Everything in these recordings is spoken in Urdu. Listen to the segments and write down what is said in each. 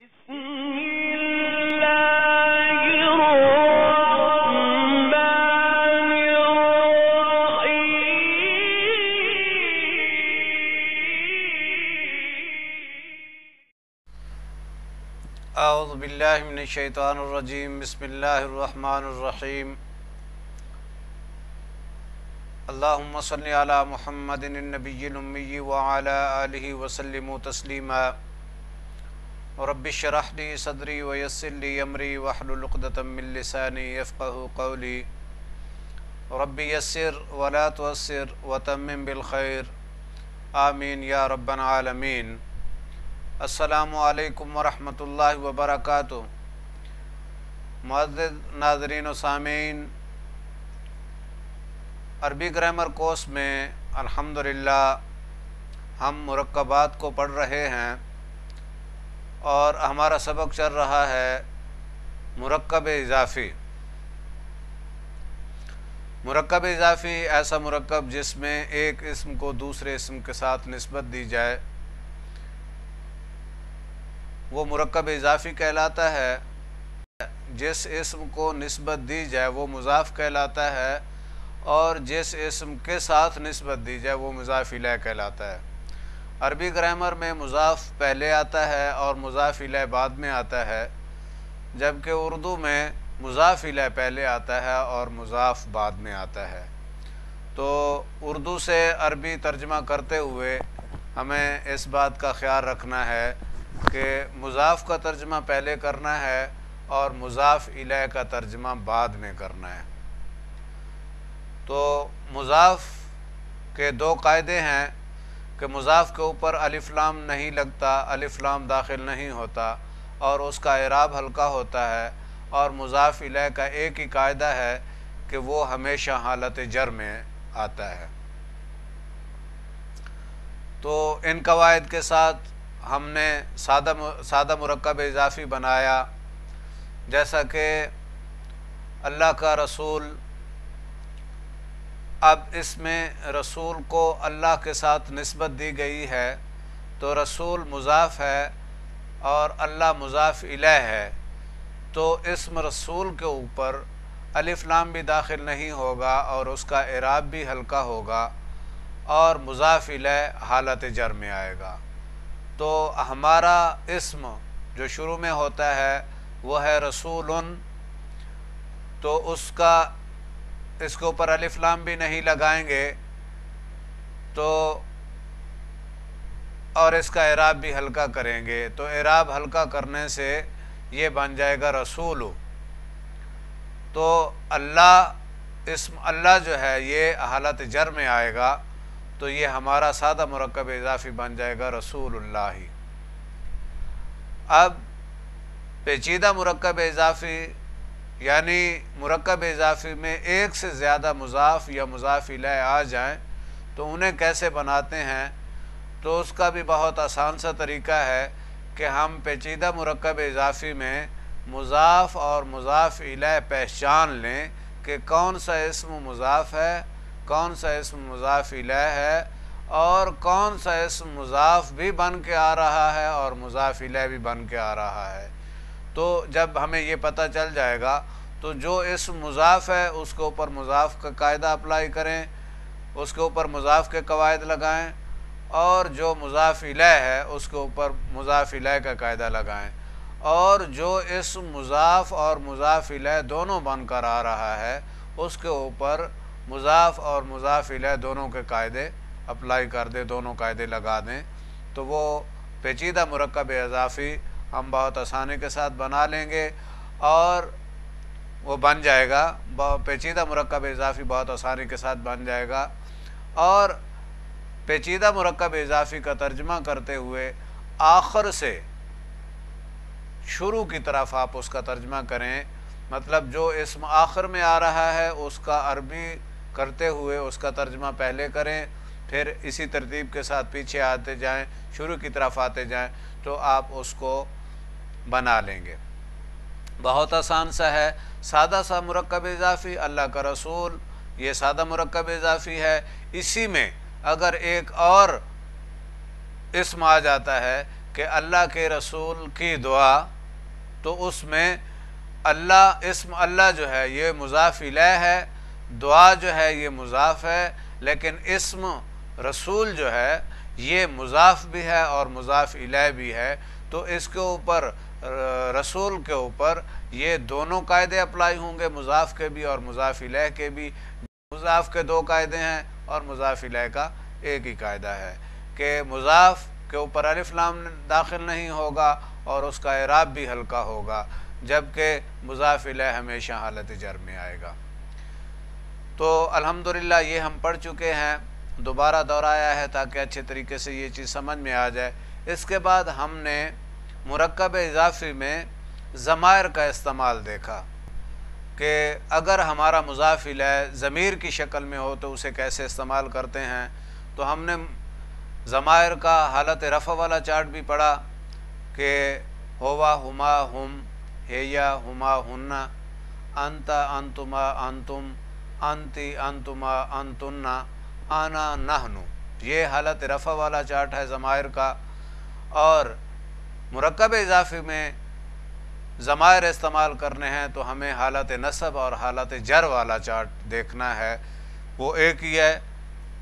بسم الله الرحمن الرحيم اعوذ باللہ من الشیطان الرجیم بسم اللہ الرحمن الرحیم اللہم صلی علی محمد النبی الامی وعلی آلہ وسلم تسلیما رب اشرح لی صدری ویسر لی امری واحلل عقدۃ من لسانی یفقہوا قولی رب یسر ولا تعسر وتمم بالخیر آمین یا رب العالمین۔ السلام علیکم ورحمۃ اللہ وبرکاتہ۔ معزز ناظرین و سامعین، عربی گرامر کورس میں الحمدللہ ہم مرکبات کو پڑھ رہے ہیں اور ہمارا سبق چل رہا ہے مرکب اضافی۔ مرکب اضافی ایسا مرکب جس میں ایک اسم کو دوسرے اسم کے ساتھ نسبت دی جائے وہ مرکب اضافی کہلاتا ہے۔ جس اسم کو نسبت دی جائے وہ مضاف کہلاتا ہے اور جس اسم کے ساتھ نسبت دی جائے وہ مضاف الیہ کہلاتا ہے۔ عربی گرامر میں مضاف پہلے آتا ہے اور مضاف الیہ بعد میں آتا ہے، جبکہ اردو میں مضاف الیہ پہلے آتا ہے اور مضاف بعد میں آتا ہے۔ تو اردو سے عربی ترجمہ کرتے ہوئے ہمیں اس بات کا خیال رکھنا ہے کہ مضاف کا ترجمہ پہلے کرنا ہے اور مضاف الیہ کا ترجمہ بعد میں کرنا ہے۔ تو مضاف کے دو قاعدے ہیں کہ مضاف کے اوپر الف لام نہیں لگتا، الف لام داخل نہیں ہوتا اور اس کا اعراب ہلکا ہوتا ہے، اور مضاف الیہ کا ایک ہی قاعدہ ہے کہ وہ ہمیشہ حالت جر میں آتا ہے۔ تو ان قواعد کے ساتھ ہم نے سادہ مرکب اضافی بنایا، جیسا کہ اللہ کا رسول۔ اب اس میں رسول کو اللہ کے ساتھ نسبت دی گئی ہے تو رسول مضاف ہے اور اللہ مضاف الیہ ہے، تو اسم رسول کے اوپر الف لام بھی داخل نہیں ہوگا اور اس کا اعراب بھی ہلکا ہوگا اور مضاف الیہ حالت جر میں آئے گا۔ تو ہمارا اسم جو شروع میں ہوتا ہے وہ ہے رسول، تو اس کے اوپر الف لام بھی نہیں لگائیں گے تو اور اس کا اعراب بھی ہلکا کریں گے، تو اعراب ہلکا کرنے سے یہ بن جائے گا رسول۔ تو اللہ، اسم اللہ جو ہے یہ حالت جر میں آئے گا، تو یہ ہمارا سادہ مرکب اضافی بن جائے گا رسول اللہ۔ اب پیچیدہ مرکب اضافی یعنی مرکب اضافی میں ایک سے زیادہ مضاف یا مضاف الیہ آ جائیں تو انہیں کیسے بناتے ہیں، تو اس کا بھی بہت آسان سا طریقہ ہے کہ ہم پیچیدہ مرکب اضافی میں مضاف اور مضاف الیہ پہچان لیں کہ کون سا اسم مضاف ہے، کون سا اسم مضاف الیہ ہے اور کون سا اسم مضاف بھی بن کے آ رہا ہے اور مضاف الیہ بھی بن کے آ رہا ہے۔ تو جب ہمیں یہ پتہ چل جائے گا تو جو اسم مضاف ہے اس کے اوپر مضاف کا قاعدہ اپلائی کریں، اس کے اوپر مضاف کے قواعد لگائیں، اور جو مضاف الیہ ہے اس کے اوپر مضاف الیہ کا قاعدہ لگائیں، اور جو اسم مضاف اور مضاف الیہ دونوں بن کر آ رہا ہے اس کے اوپر مضاف اور مضاف الیہ دونوں کے قاعدے اپلائی کر دیں، دونوں قاعدے لگا دیں، تو وہ پیچیدہ مرکب اضافی ہم بہت آسانی کے ساتھ بنا لیں گے اور وہ بن جائے گا۔ پیچیدہ مرکب اضافی بہت آسانی کے ساتھ بن جائے گا، اور پیچیدہ مرکب اضافی کا ترجمہ کرتے ہوئے آخر سے شروع کی طرف آپ اس کا ترجمہ کریں، مطلب جو اسم آخر میں آ رہا ہے اس کا عربی کرتے ہوئے اس کا ترجمہ پہلے کریں، پھر اسی ترتیب کے ساتھ پیچھے آتے جائیں، شروع کی طرف آتے جائیں، تو آپ اس کو بنا لیں گے۔ بہت آسان سا ہے، سادہ سا مرکب اضافی، اللہ کا رسول، یہ سادہ مرکب اضافی ہے۔ اسی میں اگر ایک اور اسم آ جاتا ہے کہ اللہ کے رسول کی دعا، تو اس میں اللہ، اسم اللہ جو ہے یہ مضاف الیہ ہے، دعا جو ہے یہ مضاف ہے، لیکن اسم رسول جو ہے یہ مضاف بھی ہے اور مضاف الیہ بھی ہے، تو اس کے اوپر رسول کے اوپر یہ دونوں قاعدے اپلائی ہوں گے، مضاف کے بھی اور مضاف الیہ کے بھی۔ مضاف کے دو قاعدے ہیں اور مضاف الیہ کا ایک ہی قاعدہ ہے کہ مضاف کے اوپر الف لام داخل نہیں ہوگا اور اس کا اعراب بھی ہلکا ہوگا، جبکہ مضاف الیہ ہمیشہ حالت جر میں آئے گا۔ تو الحمدللہ یہ ہم پڑھ چکے ہیں، دوبارہ دہرایا ہے تاکہ اچھے طریقے سے یہ چیز سمجھ میں آ جائے۔ اس کے بعد ہم نے مرکب اضافی میں ضمائر کا استعمال دیکھا کہ اگر ہمارا مضاف الیہ ضمیر کی شکل میں ہو تو اسے کیسے استعمال کرتے ہیں۔ تو ہم نے ضمائر کا حالت رفع والا چارٹ بھی پڑھا کہ ہوا ہما ہم، ہیا ہما ہن، انت انتما انتم، انتی انتما انتن، آنا نحن، یہ حالت رفع والا چارٹ ہے ضمائر کا۔ اور مرکب اضافی میں ضمائر استعمال کرنے ہیں تو ہمیں حالت نصب اور حالت جر والا چارٹ دیکھنا ہے، وہ ایک ہی ہے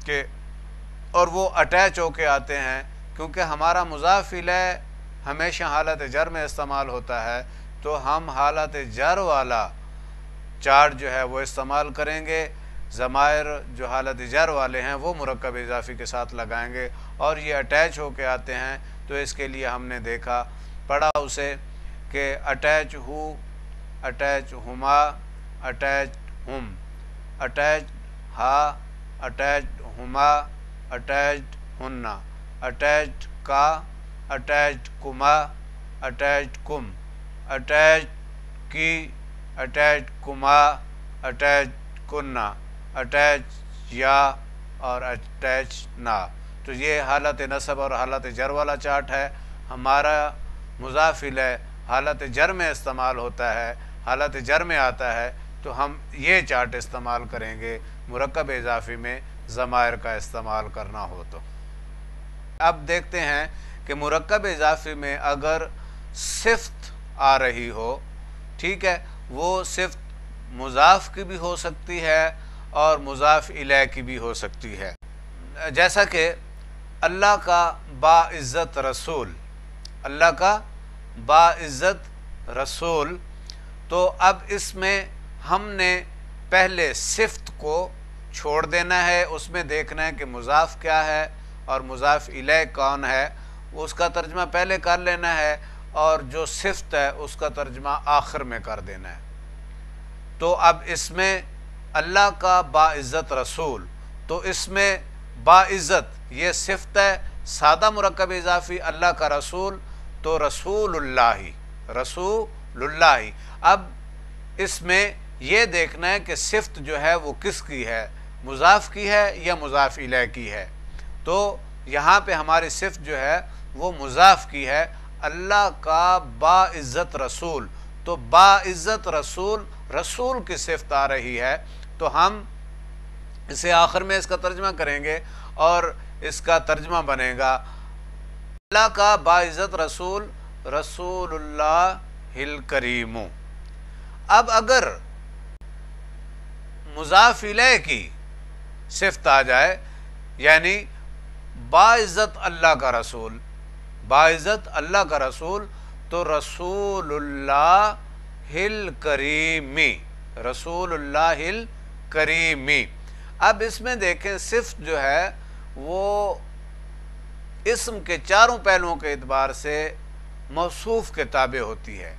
کہ اور وہ اٹیچ ہو کے آتے ہیں، کیونکہ ہمارا مضاف الیہ ہمیشہ حالت جر میں استعمال ہوتا ہے، تو ہم حالت جر والا چارٹ جو ہے وہ استعمال کریں گے۔ ضمائر جو حالت جر والے ہیں وہ مرکب اضافی کے ساتھ لگائیں گے، اور یہ اٹیچ ہو کے آتے ہیں، تو اس کے لیے ہم نے دیکھا، پڑھا اسے کہ اٹیچ ہو، اٹیچ ہما، اٹیچ ہم، اٹیچ ہا، اٹیچ ہما، اٹیچ ہن، اٹیچ کا، اٹیچ کما، اٹیچ کم، اٹیچ کی، اٹیچ کما، اٹیچ کننا، اٹیچ یا اور اٹیچ نا۔ تو یہ حالت نصب اور حالت جر والا چارٹ ہے۔ ہمارا مضاف الیہ حالت جر میں استعمال ہوتا ہے، حالت جر میں آتا ہے، تو ہم یہ چارٹ استعمال کریں گے مرکب اضافی میں ضمائر کا استعمال کرنا ہو تو۔ اب دیکھتے ہیں کہ مرکب اضافی میں اگر صفت آ رہی ہو، ٹھیک ہے، وہ صفت مضاف کی بھی ہو سکتی ہے اور مضاف الیہ کی بھی ہو سکتی ہے، جیسا کہ اللہ کا باعزت رسول، اللہ کا باعزت رسول، تو اب اس میں ہم نے پہلے صفت کو چھوڑ دینا ہے، اس میں دیکھنا ہے کہ مضاف کیا ہے اور مضاف الیہ کون ہے، اس کا ترجمہ پہلے کر لینا ہے، اور جو صفت ہے اس کا ترجمہ آخر میں کر دینا ہے۔ تو اب اس میں اللہ کا باعزت رسول، تو اس میں باعزت یہ صفت ہے، سادہ مرکب اضافی اللہ کا رسول، تو رسول اللہ، رسول اللہ۔ اب اس میں یہ دیکھنا ہے کہ صفت جو ہے وہ کس کی ہے، مضاف کی ہے یا مضاف الیہ کی ہے۔ تو یہاں پہ ہماری صفت جو ہے وہ مضاف کی ہے، اللہ کا باعزت رسول، تو باعزت رسول، رسول کی صفت آ رہی ہے، تو ہم اسے آخر میں اس کا ترجمہ کریں گے، اور اس کا ترجمہ بنے گا اللہ کا باعزت رسول، رسول اللہ الکریم۔ اب اگر مضاف الیہ کی صفت آ جائے، یعنی باعزت اللہ کا رسول، باعزت اللہ کا رسول، تو رسول اللہ الکریمی، رسول اللہ الکریمی۔ اب اس میں دیکھیں صفت جو ہے وہ اسم کے چاروں پہلوؤں کے اعتبار سے موصوف کے تابع ہوتی ہے،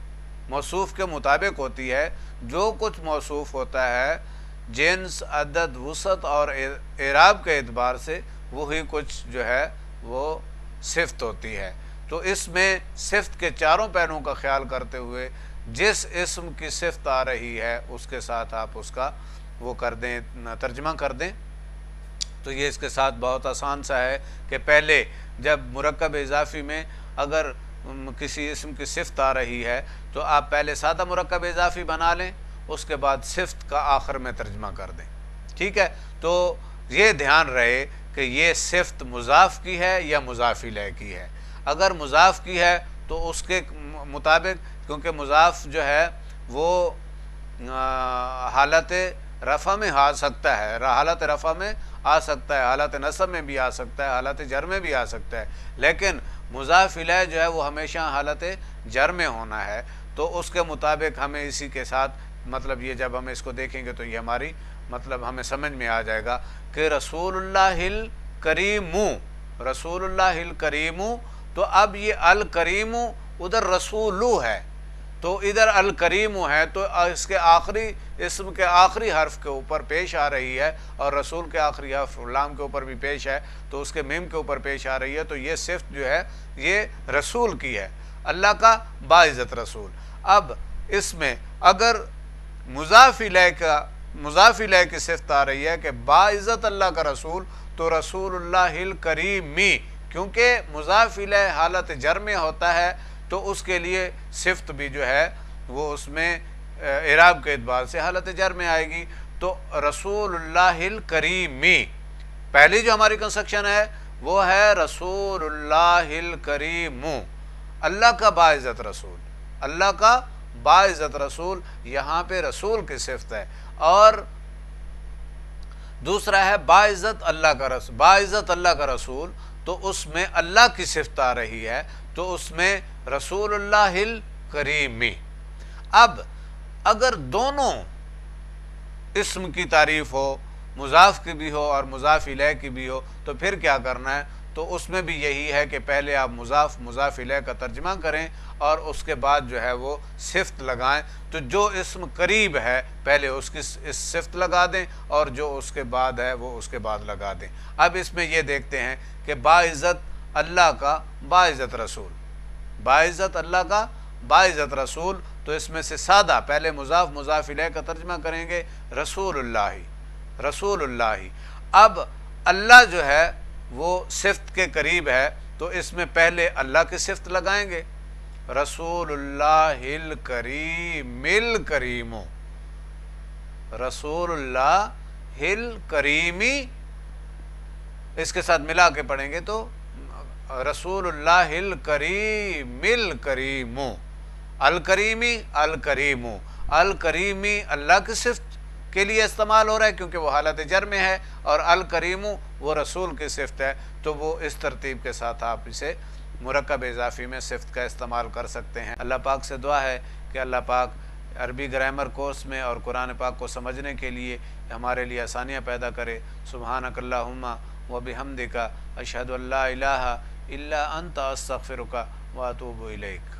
موصوف کے مطابق ہوتی ہے۔ جو کچھ موصوف ہوتا ہے جنس، عدد، وسعت اور اعراب کے اعتبار سے وہی کچھ جو ہے وہ صفت ہوتی ہے۔ تو اس میں صفت کے چاروں پہلوؤں کا خیال کرتے ہوئے جس اسم کی صفت آ رہی ہے اس کے ساتھ آپ اس کا وہ کر دیں، ترجمہ کر دیں۔ تو یہ اس کے ساتھ بہت آسان سا ہے کہ پہلے جب مرکب اضافی میں اگر کسی اسم کی صفت آ رہی ہے تو آپ پہلے سادہ مرکب اضافی بنا لیں، اس کے بعد صفت کا آخر میں ترجمہ کر دیں، ٹھیک ہے۔ تو یہ دھیان رہے کہ یہ صفت مضاف کی ہے یا مضاف الیہ کی ہے۔ اگر مضاف کی ہے تو اس کے مطابق، کیونکہ مضاف جو ہے وہ حالت رفع میں آ سکتا ہے، حالت رفع میں آ سکتا ہے، حالت نصب میں بھی آ سکتا ہے، حالت جر میں بھی آ سکتا ہے، لیکن مضاف الیہ جو ہے وہ ہمیشہ حالت جر میں ہونا ہے۔ تو اس کے مطابق ہمیں اسی کے ساتھ مطلب یہ جب ہم اس کو دیکھیں گے تو یہ ہماری مطلب ہمیں سمجھ میں آ جائے گا کہ رسول اللہ الکریم، رسول اللہ الکریم، تو اب یہ الکریم ادھر رسولو ہے، تو ادھر الکریم ہے تو اس کے آخری اسم کے آخری حرف کے اوپر پیش آ رہی ہے، اور رسول کے آخری حرف لام کے اوپر بھی پیش ہے تو اس کے میم کے اوپر پیش آ رہی ہے، تو یہ صفت جو ہے یہ رسول کی ہے، اللہ کا باعزت رسول۔ اب اس میں اگر مضاف الیہ کی صفت آ رہی ہے کہ باعزت اللہ کا رسول، تو رسول اللہ الکریمی، کیونکہ مضاف الیہ حالت جر میں ہوتا ہے تو اس کے لیے صفت بھی جو ہے وہ اس میں اعراب کے اعتبار سے حالت جر میں آئے گی، تو رسول اللہ الکریمی پہلی جو ہماری کنسٹرکشن ہے وہ ہے رسول اللہ الکریم، اللہ کا باعزت رسول، اللہ کا باعزت رسول، یہاں پہ رسول کی صفت ہے۔ اور دوسرا ہے باعزت اللہ کا رسول، باعزت اللہ کا رسول، تو اس میں اللہ کی صفت آ رہی ہے تو اس میں رسول اللہ الکریمی۔ اب اگر دونوں اسم کی تعریف ہو، مضاف کی بھی ہو اور مضاف الیہ کی بھی ہو، تو پھر کیا کرنا ہے؟ تو اس میں بھی یہی ہے کہ پہلے آپ مضاف الیہ کا ترجمہ کریں اور اس کے بعد جو ہے وہ صفت لگائیں، تو جو اسم قریب ہے پہلے اس کی صفت لگا دیں اور جو اس کے بعد ہے وہ اس کے بعد لگا دیں۔ اب اس میں یہ دیکھتے ہیں کہ باعزت اللہ کا باعزت رسول، باعزت اللہ کا باعزت رسول، تو اس میں سے سادہ پہلے مضاف الیہ کا ترجمہ کریں گے رسول اللہ، رسول اللہ۔ اب اللہ جو ہے وہ صفت کے قریب ہے تو اس میں پہلے اللہ کی صفت لگائیں گے، رسول اللہ الکریم الکریم، رسول اللہ الکریمی، اس کے ساتھ ملا کے پڑھیں گے تو رسول اللہ الکریم الکریم، الکریمی الکریم، الکریمی اللہ کی صفت کے لیے استعمال ہو رہا ہے کیونکہ وہ حالت جر میں ہے، اور الکریم وہ رسول کی صفت ہے، تو وہ اس ترتیب کے ساتھ آپ اسے مرکب اضافی میں صفت کا استعمال کر سکتے ہیں۔ اللہ پاک سے دعا ہے کہ اللہ پاک عربی گرامر کورس میں اور قرآن پاک کو سمجھنے کے لیے ہمارے لیے آسانیاں پیدا کرے۔ سبحانک اللہم و بحمدک اشہد ان لا الہ الا انت استغفرک و اتوب الیک۔